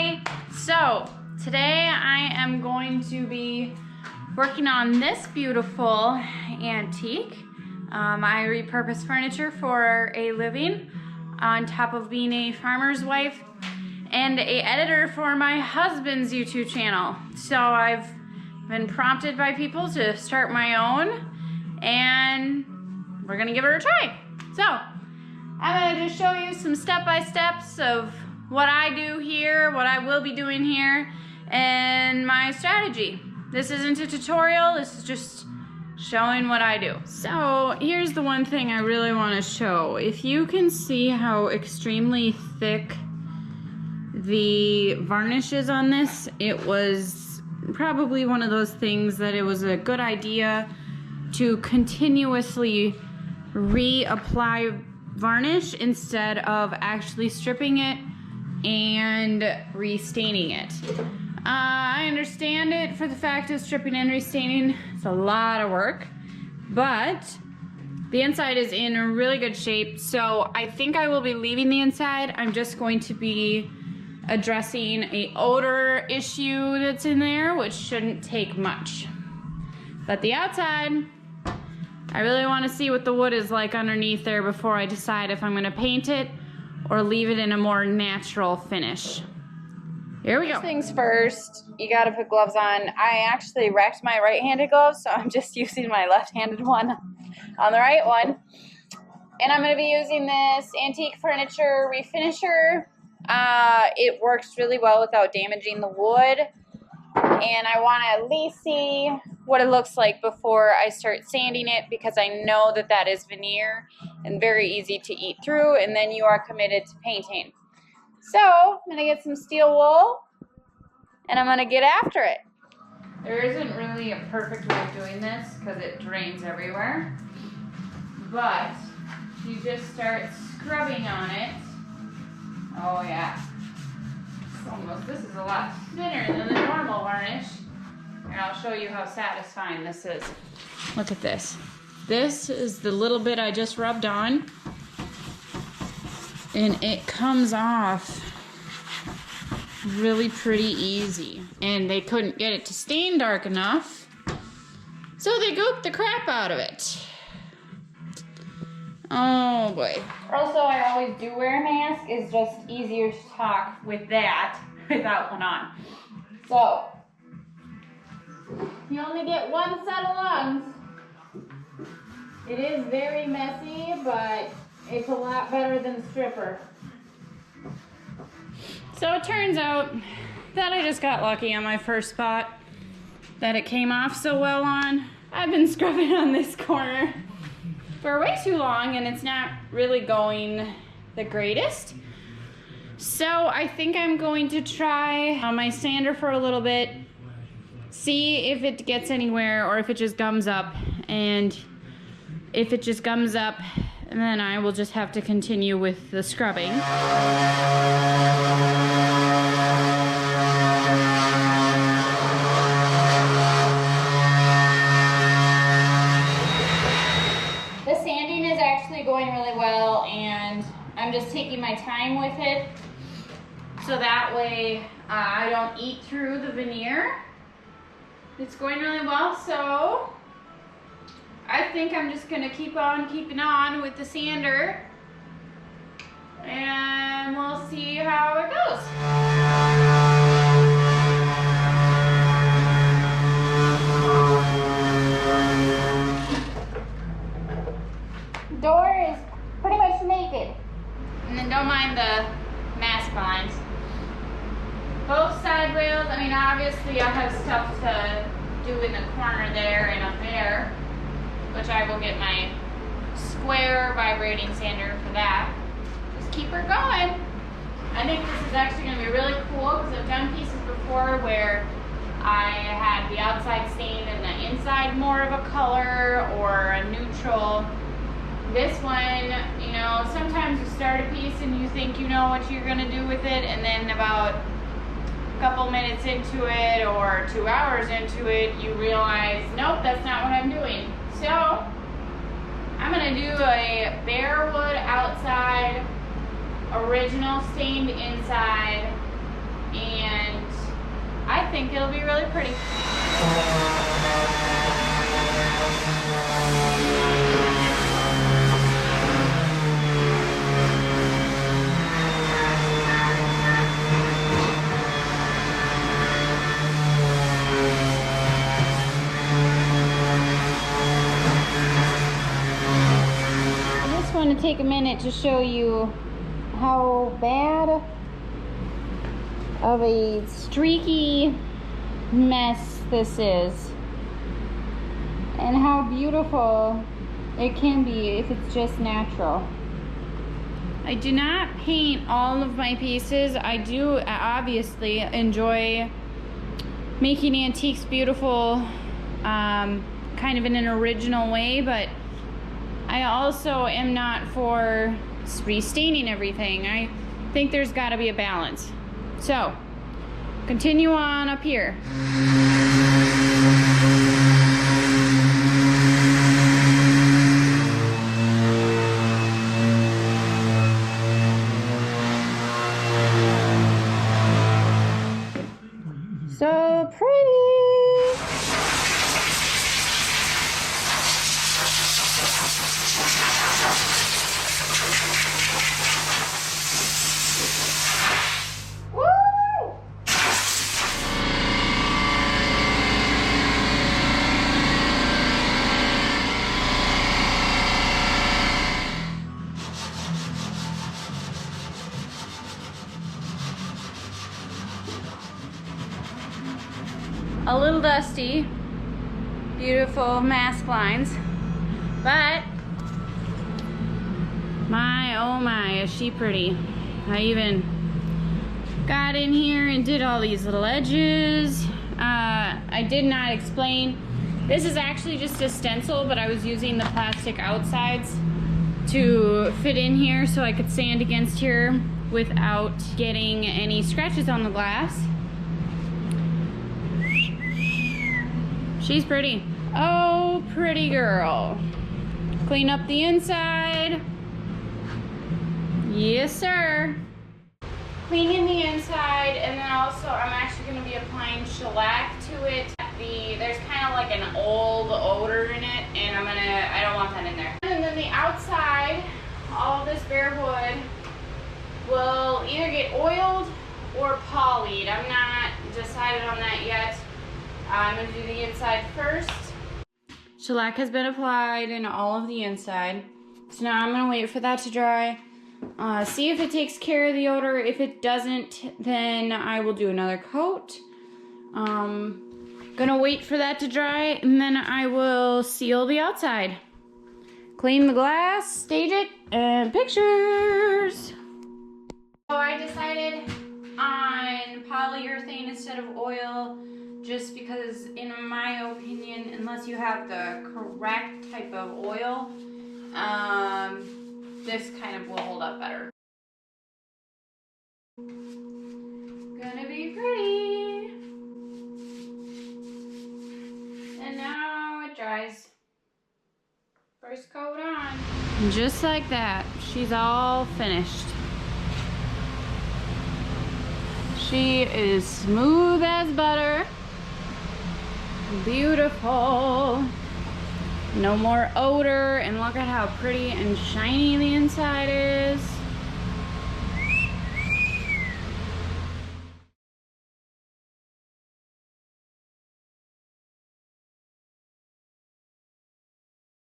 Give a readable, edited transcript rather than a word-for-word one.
everybody. So today I am going to be working on this beautiful antique. I repurpose furniture for a living on top of being a farmer's wife and a editor for my husband's YouTube channel. So I've been prompted by people to start my own and we're gonna give it a try. So I'm gonna just show you some step-by-steps of what I do here, what I will be doing here, and my strategy. This isn't a tutorial, this is just showing what I do. So here's the one thing I really want to show. If you can see how extremely thick the varnish is on this, it was probably one of those things that it was a good idea to continuously reapply varnish instead of actually stripping it and restaining it. I understand it for the fact of stripping and restaining. It's a lot of work, but the inside is in really good shape, so I think I will be leaving the inside. I'm just going to be addressing an odor issue that's in there, which shouldn't take much. But the outside, I really want to see what the wood is like underneath there before I decide if I'm going to paint it or leave it in a more natural finish. Here we go. First things first, you gotta put gloves on. I actually wrecked my right-handed gloves, so I'm just using my left-handed one on the right one. And I'm gonna be using this antique furniture refinisher. It works really well without damaging the wood. And I wanna at least see what it looks like before I start sanding it, because I know that that is veneer and very easy to eat through, and then you are committed to painting. So I'm gonna get some steel wool and I'm gonna get after it. There isn't really a perfect way of doing this because it drains everywhere, but you just start scrubbing on it. Oh yeah, this is a lot thinner than the normal varnish. And I'll show you how satisfying this is. Look at this. This is the little bit I just rubbed on, and it comes off really pretty easy. And they couldn't get it to stain dark enough, so they gooped the crap out of it. Oh boy. Also, I always do wear a mask. It's just easier to talk with that without one on. So you only get one set of lungs. It is very messy, but it's a lot better than stripper. So it turns out that I just got lucky on my first spot, that it came off so well on. I've been scrubbing on this corner for way too long and it's not really going the greatest. So I think I'm going to try on my sander for a little bit, see if it gets anywhere or if it just gums up. And if it just gums up, then I will just have to continue with the scrubbing. The sanding is actually going really well, and I'm just taking my time with it so that way I don't eat through the veneer. It's going really well, so I think I'm just gonna keep on keeping on with the sander and we'll see how it goes. The door is pretty much naked. And then don't mind the mask blinds. Both side rails, I mean obviously I have stuff to do in the corner there and up there, which I will get my square vibrating sander for that. Just keep her going. I think this is actually going to be really cool because I've done pieces before where I had the outside stained and the inside more of a color or a neutral. This one, you know, sometimes you start a piece and you think you know what you're going to do with it, and then about a couple minutes into it or 2 hours into it, you realize, nope, that's not what I'm doing. So I'm gonna do a bare wood outside, original stained inside, and think it'll be really pretty. I just want to take a minute to show you how bad of a streaky mess this is and how beautiful it can be if it's just natural. I do not paint all of my pieces. I do obviously enjoy making antiques beautiful kind of in an original way, but I also am not for restaining everything. I think there's got to be a balance. So, continue on up here. So pretty. A little dusty, beautiful mask lines, but my, oh my, is she pretty. I even got in here and did all these little edges. I did not explain, this is actually just a stencil, but I was using the plastic outsides to fit in here so I could sand against here without getting any scratches on the glass. She's pretty. Oh, pretty girl. Clean up the inside. Yes, sir. Cleaning the inside, and then also I'm actually going to be applying shellac to it. There's kind of like an old odor in it, and I don't want that in there. And then the outside, all of this bare wood will either get oiled or polyed. I'm not decided on that yet. I'm going to do the inside first. Shellac has been applied in all of the inside. So now I'm going to wait for that to dry. See if it takes care of the odor. If it doesn't, then I will do another coat. Gonna wait for that to dry, and then I will seal the outside. Clean the glass, stage it, and pictures. So I decided on polyurethane instead of oil, just because in my opinion, unless you have the correct type of oil, this kind of will hold up better. Gonna be pretty. And now it dries. First coat on. And just like that, she's all finished. She is smooth as butter. Beautiful. No more odor, and look at how pretty and shiny the inside is.